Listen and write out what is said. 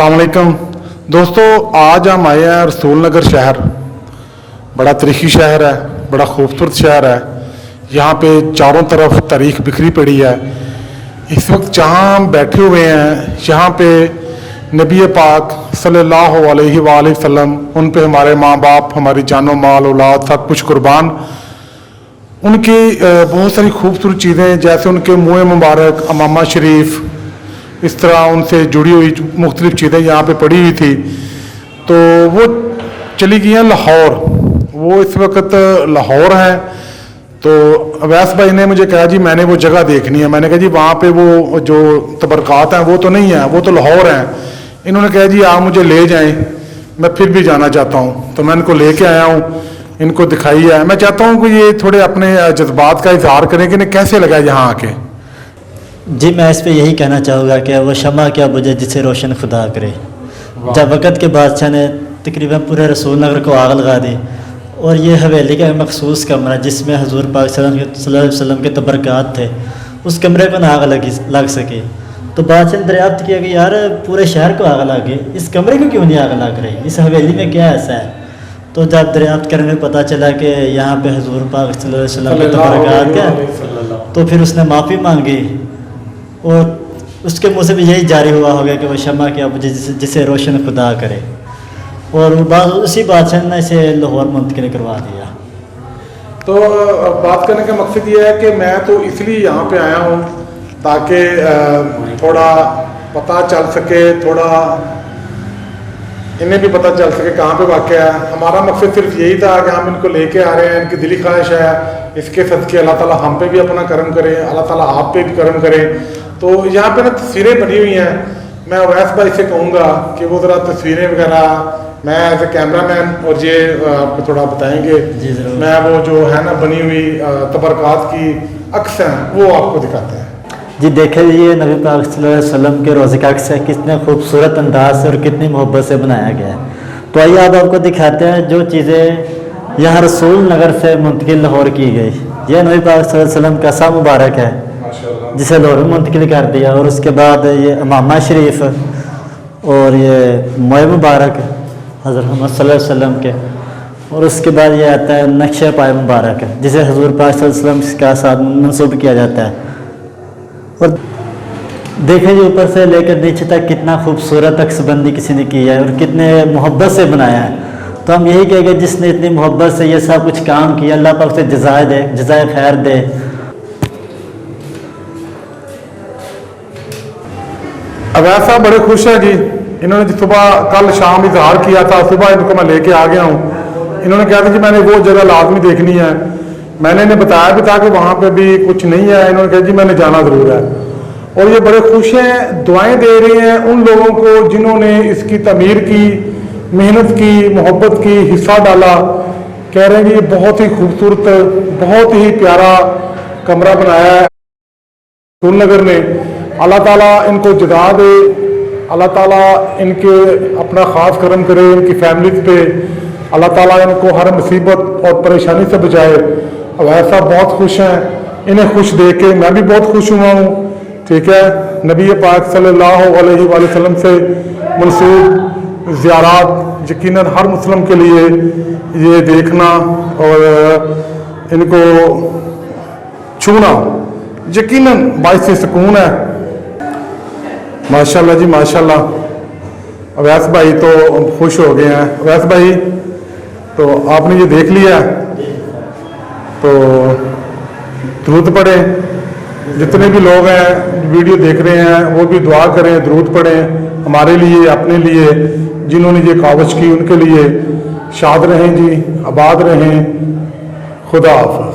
अस्सलाम वालेकुम दोस्तों, आज हम आए हैं रसूल नगर शहर। बड़ा तारीखी शहर है, बड़ा खूबसूरत शहर है। यहाँ पे चारों तरफ तारीख बिखरी पड़ी है। इस वक्त जहाँ हम बैठे हुए हैं, यहाँ पे नबी पाक सल्लल्लाहु अलैहि वसल्लम, उन पे हमारे माँ बाप, हमारी जानो माल औलाद सब कुछ कुर्बान। उनकी बहुत सारी खूबसूरत चीज़ें, जैसे उनके मुँह मुबारक, अमामा शरीफ, इस तरह उनसे जुड़ी हुई मुख्तलिफ चीज़ें यहाँ पे पड़ी हुई थी। तो वो चली गई हैं लाहौर। वो इस वक्त लाहौर हैं। तो अवैस भाई ने मुझे कहा जी मैंने वो जगह देखनी है। मैंने कहा जी वहाँ पे वो जो तबरकात हैं वो तो नहीं है, वो तो लाहौर हैं। इन्होंने कहा जी आप मुझे ले जाएं, मैं फिर भी जाना चाहता हूँ। तो मैं इनको लेके आया हूँ, इनको दिखाई है। मैं चाहता हूँ कि ये थोड़े अपने जज्बात का इजहार करें कि इन्हें कैसे लगा यहाँ आके। जी, मैं इस पे यही कहना चाहूँगा कि वो शमा क्या बुझे जिसे रोशन खुदा करे। जब वक़्त के बादशाह ने तकरीबन पूरे रसूल नगर को आग लगा दी, और ये हवेली का मखसूस कमरा जिसमें हजूर पाक सल्लल्लाहु अलैहि वसल्लम के तबरकात थे, उस कमरे को ना आग लग सकी। तो बादशाह ने दरियाफ्त किया कि यार पूरे शहर को आग लग गई, इस कमरे को क्यों नहीं आग लग रही, इस हवेली में क्या ऐसा है। तो जब दरियाफ्त करने में पता चला कि यहाँ पे हजूर पाक सल्लल्लाहु अलैहि वसल्लम के तबरकात हैं, तो फिर उसने माफ़ी मांगी। और उसके मुँह से भी यही जारी हुआ होगा कि वो शमा क्या बुझे जिसे रोशन खुदा करे। और उसी बादशाह ने इसे लाहौर मुंतकिल करवा दिया। तो बात करने का मकसद ये है कि मैं तो इसलिए यहाँ पे आया हूँ ताकि थोड़ा पता चल सके, थोड़ा इन्हें भी पता चल सके कहाँ पे वाक़या है। हमारा मकसद सिर्फ यही था कि हम इनको लेके आ रहे हैं, इनकी दिली ख्वाहिश है, इसके सदके अल्लाह ताला हम पे भी अपना करम करे, अल्लाह ताला आप पे भी करम करे। तो यहाँ पे ना तस्वीरें बनी हुई हैं। मैं अवैस भाई से कहूँगा कि वो ज़रा तस्वीरें वगैरह, मैं एज ए कैमरा मैन, और ये आपको थोड़ा बताएंगे। मैं वो जो है ना बनी हुई तबरकात की अक्स हैं वो आपको दिखाते हैं। जी देखे, ये नबी पाक सल्लल्लाहु अलैहि वसल्लम के रोज़े का अक्स है, कितने खूबसूरत अंदाज से और कितनी मोहब्बत से बनाया गया है। तो आइए अब आपको दिखाते हैं जो चीज़ें यहाँ रसूल नगर से मुंतकिल लाहौर की गई। ये नबी पाक सल्लल्लाहु अलैहि वसल्लम का सा मुबारक है जिसे लाहौर में मुंतकिल कर दिया। और उसके बाद ये अमामा शरीफ और ये मोए मुबारक हज़रत मोहम्मद सल्लल्लाहु अलैहि वसल्लम के। और उसके बाद ये आता है नक्शे पाए मुबारक जिसे हजूर पाक सल्लल्लाहु अलैहि वसल्लम का साथ मंसूब किया जाता है। और देखें जी ऊपर से लेकर नीचे तक कितना खूबसूरत अक्सबंदी किसी ने की है और कितने मोहब्बत से बनाया है। तो हम यही कहेंगे जिसने इतनी मोहब्बत से ये सब कुछ काम किया, अल्लाह पाक से जज़ाए दे, जज़ाए खैर दे। अवैस साहब बड़े खुश हैं जी। इन्होंने सुबह कल शाम इजहार किया था, सुबह इनको मैं लेके आ गया हूँ। इन्होंने कहा था कि मैंने वो जगह लाजमी देखनी है। मैंने इन्हें बताया भी था कि वहाँ पे भी कुछ नहीं है। इन्होंने कहा जी मैंने जाना ज़रूर है। और ये बड़े खुश हैं, दुआएं दे रहे हैं उन लोगों को जिन्होंने इसकी तमीर की, मेहनत की, मोहब्बत की, हिस्सा डाला। कह रहे हैं कि ये बहुत ही खूबसूरत, बहुत ही प्यारा कमरा बनाया है रसूल नगर ने। अल्लाह ताला इनको जज़ा दे, अल्लाह ताला इनके अपना ख़ास करम करे इनकी फैमिली पे। अल्लाह ताला इनको हर मुसीबत और परेशानी से बचाए। अवैस साहब बहुत खुश हैं, इन्हें खुश देख के मैं भी बहुत खुश हुआ हूँ। ठीक है, नबी पाक सल्लल्लाहु अलैहि वसल्लम से मंसूब ज़ियारत यकीनन हर मुस्लिम के लिए ये देखना और इनको छूना यकीनन बाइस सुकून है। माशाल्लाह जी माशाल्लाह। अवैस भाई तो खुश हो गए हैं। अवैस भाई तो आपने ये देख लिया, तो दुरूद पढ़ें। जितने भी लोग हैं वीडियो देख रहे हैं वो भी दुआ करें, दुरूद पढ़ें हमारे लिए, अपने लिए, जिन्होंने ये कावश की उनके लिए। शाद रहें जी, आबाद रहें। खुदा हाफ़िज़।